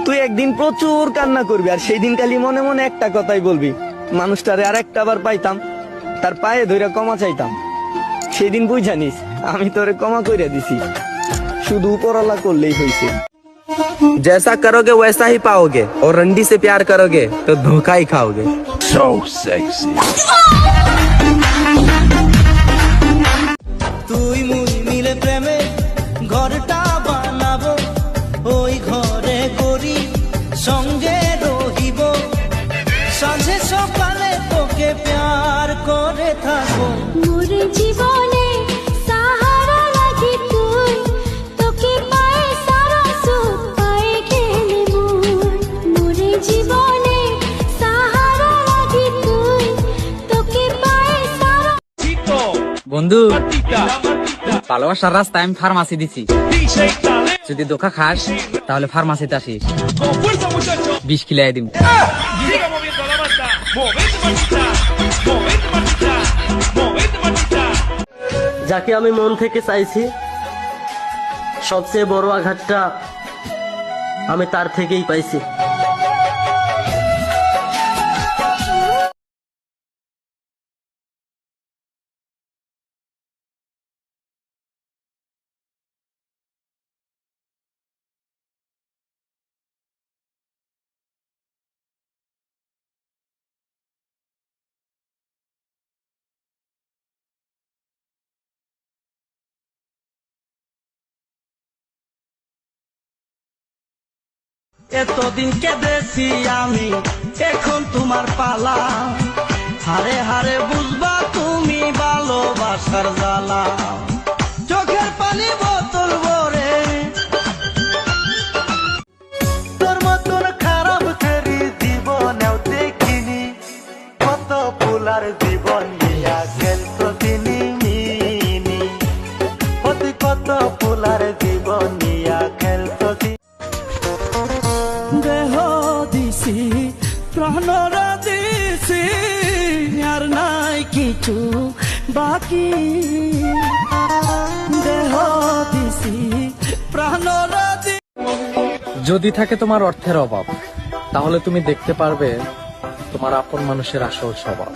তুই একদিন প্রচুর কান্না করবি আর সেই দিন খালি মনে মনে একটা কথাই বলবি, মানুষটারে আর একটা বার পাইতাম তার পায়ে ধরে ক্ষমা চাইতাম। সেই দিন বুঝ জানিস আমি তোরে ক্ষমা কইরা দিছি, শুধু উপরওয়ালা করলেই হয়েছে। जैसा करोगे वैसा ही पाओगे और रंडी से प्यार करोगे तो धोखा ही खाओगे। So sexy. তুই মুই মিলে প্রেমে ঘরটা বানাবো, ওই ঘরে করি সঙ্গে রহিব, সাঁঝে সকালে তোকে প্যার করে থাকবো। মোর জীবনে সাহারা লাগি তুই, তোকে পায়ে সারা সুখ পায়ে গেলে মোর জীবনে সাহারা লাগি তুই, তোকে পায়ে সারা। বন্ধু, ভালোবাসার রাস্তায় আমি ফার্মাসি দিছি, যদি ধোকা খাস তাহলে ফার্মাসিতে আসিস, 20 কিলাই দিম। যাকে আমি মন থেকে চাইছি, সবচেয়ে বড় আঘাতটা আমি তার থেকেই পাইছি। এতদিন কেঁদেছি আমি, এখন তোমার পালা, হারে হারে বুঝবা তুমি ভালোবাসার জ্বালা, চোখের পানি বোতল ভরে তোর মতন খারাপ তেরি জীবনেও দেখিনি, কত ফুলার জীবন নিয়া খেলতো তিনি মিনি, অতি কত ফুলার জীবন নিয়া খেলতো দেহ দিছি প্রাণরা দিছি, আর নাই কিছু বাকি, দেহ দিছি প্রাণরা। যদি থাকে তোমার অর্থের অভাব, তাহলে তুমি দেখতে পারবে তোমার আপন মানুষের আসল স্বভাব।